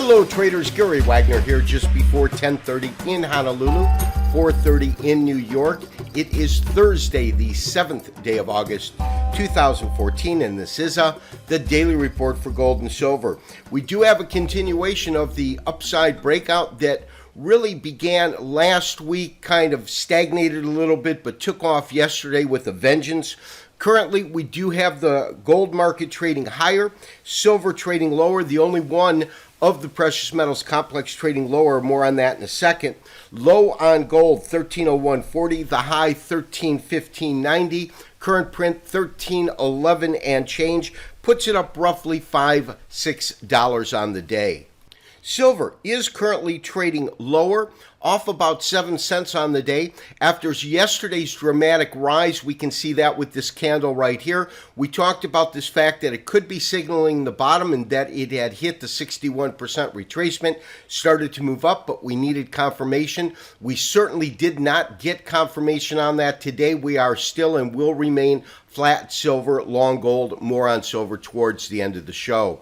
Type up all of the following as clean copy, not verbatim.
Hello traders, Gary Wagner here just before 10:30 in Honolulu, 4:30 in New York. It is Thursday, the 7th day of August, 2014, and this is the daily report for gold and silver. We do have a continuation of the upside breakout that really began last week, kind of stagnated a little bit, but took off yesterday with a vengeance. Currently, we do have the gold market trading higher, silver trading lower. The only one of the precious metals complex trading lower. More on that in a second. Low on gold, 1301.40. The high, 1315.90. Current print, 1311 and change. Puts it up roughly $5-6 on the day. Silver is currently trading lower, off about 7 cents on the day. After yesterday's dramatic rise, we can see that with this candle right here. We talked about this fact that it could be signaling the bottom and that it had hit the 61% retracement, started to move up, but we needed confirmation. We certainly did not get confirmation on that today. We are still and will remain flat silver, long gold. More on silver towards the end of the show.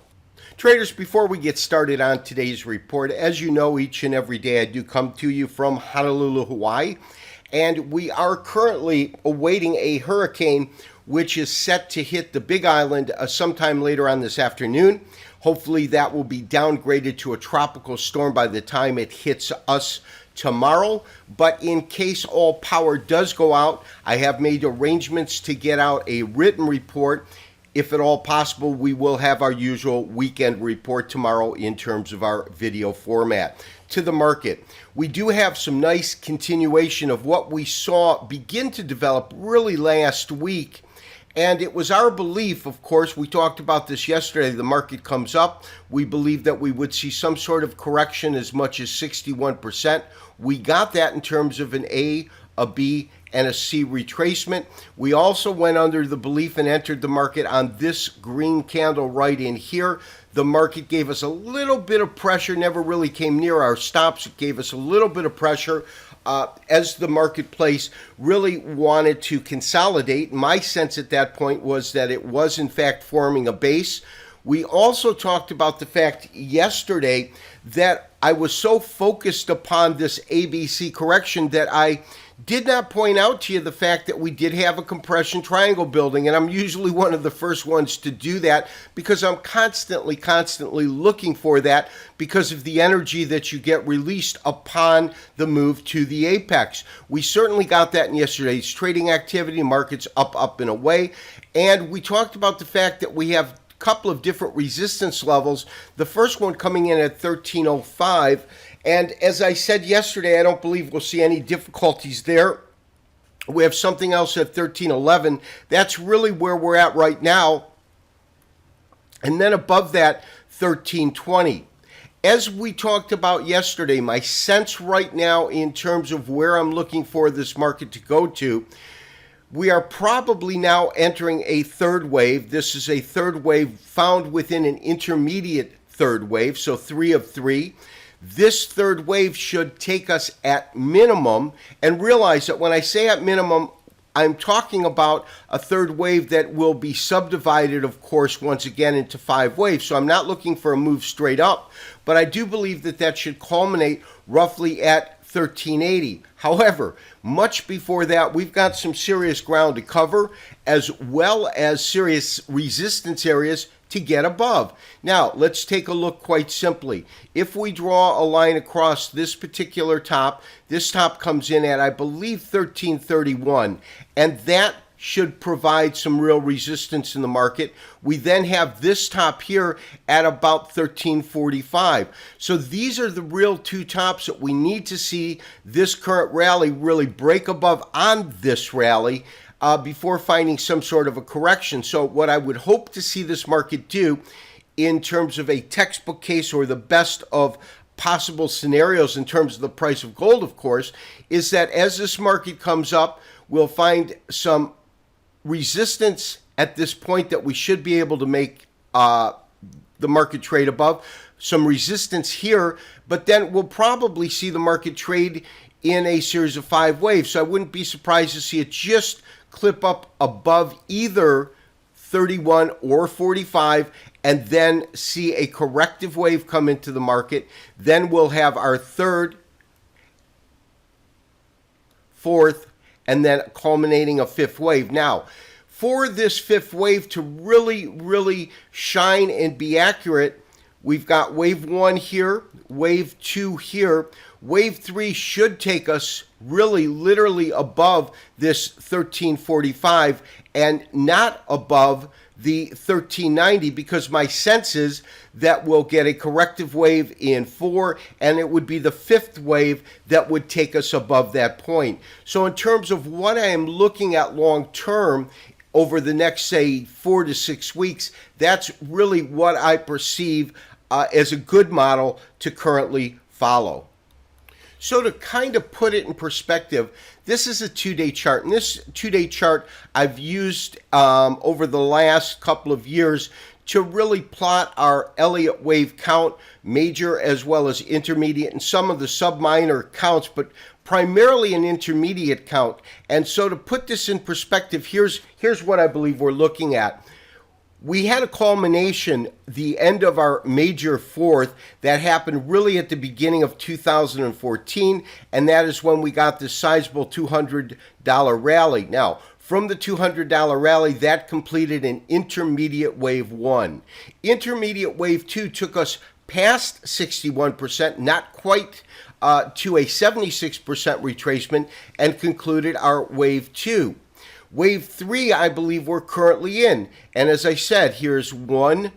Traders, before we get started on today's report, as you know, each and every day I do come to you from Honolulu, Hawaii, and we are currently awaiting a hurricane which is set to hit the Big Island sometime later on this afternoon. Hopefully that will be downgraded to a tropical storm by the time it hits us tomorrow. But in case all power does go out, I have made arrangements to get out a written report. If at all possible, we will have our usual weekend report tomorrow in terms of our video format. To the market, we do have some nice continuation of what we saw begin to develop really last week. And it was our belief, of course, we talked about this yesterday, the market comes up. We believed that we would see some sort of correction as much as 61%. We got that in terms of an A, a B, and a C retracement. We also went under the belief and entered the market on this green candle right in here. The market gave us a little bit of pressure, never really came near our stops. It gave us a little bit of pressure as the marketplace really wanted to consolidate. My sense at that point was that it was in fact forming a base. We also talked about the fact yesterday that I was so focused upon this ABC correction that I did not point out to you the fact that we did have a compression triangle building, and I'm usually one of the first ones to do that because I'm constantly looking for that because of the energy that you get released upon the move to the apex. We certainly got that in yesterday's trading activity, markets up and away, and we talked about the fact that we have a couple of different resistance levels, the first one coming in at 1305. And as I said yesterday, I don't believe we'll see any difficulties there. We have something else at 1311. That's really where we're at right now. And then above that, 1320. As we talked about yesterday, my sense right now in terms of where I'm looking for this market to go to, we are probably now entering a third wave. This is a third wave found within an intermediate third wave, so 3 of 3. This third wave should take us at minimum, and realize that when I say at minimum, I'm talking about a third wave that will be subdivided, of course, once again into 5 waves. So I'm not looking for a move straight up, but I do believe that that should culminate roughly at 1380. However, much before that, we've got some serious ground to cover, as well as serious resistance areas to get above. Now, let's take a look quite simply. If we draw a line across this particular top, this top comes in at, I believe, 1331, and that should provide some real resistance in the market. We then have this top here at about 1345. So these are the real two tops that we need to see this current rally really break above on this rally before finding some sort of a correction. So what I would hope to see this market do in terms of a textbook case, or the best of possible scenarios in terms of the price of gold, of course, is that as this market comes up, we'll find some resistance at this point that we should be able to make the market trade above. Some resistance here, but then we'll probably see the market trade in a series of 5 waves. So I wouldn't be surprised to see it just clip up above either 31 or 45 and then see a corrective wave come into the market. Then we'll have our third, fourth, and then culminating a fifth wave. Now, for this fifth wave to really shine and be accurate, we've got wave 1 here, wave 2 here. Wave 3 should take us really literally above this 1345 and not above the 1390, because my sense is that we'll get a corrective wave in 4, and it would be the fifth wave that would take us above that point. So in terms of what I am looking at long term over the next, say, 4 to 6 weeks, that's really what I perceive as a good model to currently follow. So to kind of put it in perspective, this is a 2-day chart. And this 2-day chart I've used over the last couple of years to really plot our Elliott wave count, major as well as intermediate, and some of the sub-minor counts, but primarily an intermediate count. And so to put this in perspective, here's what I believe we're looking at. We had a culmination, the end of our major fourth, that happened really at the beginning of 2014, and that is when we got this sizable $200 rally. Now, from the $200 rally, that completed an intermediate wave 1. Intermediate wave 2 took us past 61%, not quite to a 76% retracement, and concluded our wave 2. Wave 3, I believe we're currently in. And as I said, here's 1,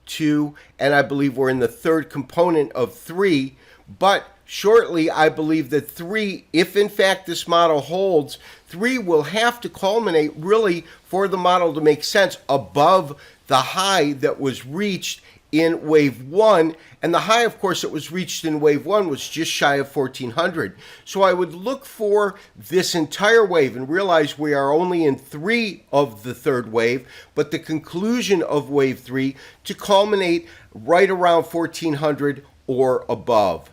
2, and I believe we're in the third component of 3. But shortly, I believe that 3, if in fact this model holds, 3 will have to culminate really for the model to make sense above the high that was reached in wave 1, and the high, of course, that was reached in wave 1 was just shy of 1400. So I would look for this entire wave and realize we are only in 3 of the third wave, but the conclusion of wave 3 to culminate right around 1400 or above.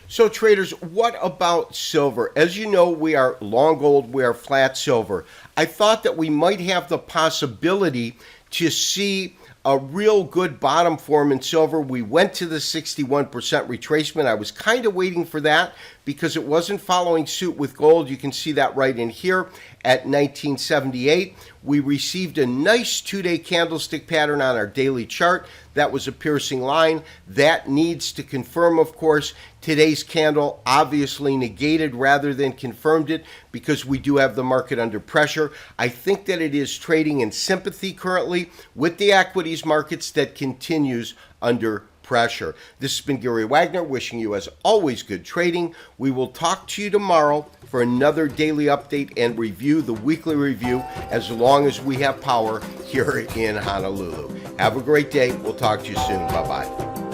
So traders, what about silver? As you know, we are long gold, we are flat silver. I thought that we might have the possibility to see a real good bottom form in silver. We went to the 61% retracement. I was kind of waiting for that because it wasn't following suit with gold. You can see that right in here at 1978. We received a nice 2-day candlestick pattern on our daily chart. That was a piercing line. That needs to confirm, of course. Today's candle obviously negated rather than confirmed it because we do have the market under pressure. I think that it is trading in sympathy currently with the equities markets that continues under pressure. This has been Gary Wagner wishing you, as always, good trading. We will talk to you tomorrow for another daily update and review, the weekly review, as long as we have power here in Honolulu. Have a great day. We'll talk to you soon. Bye-bye.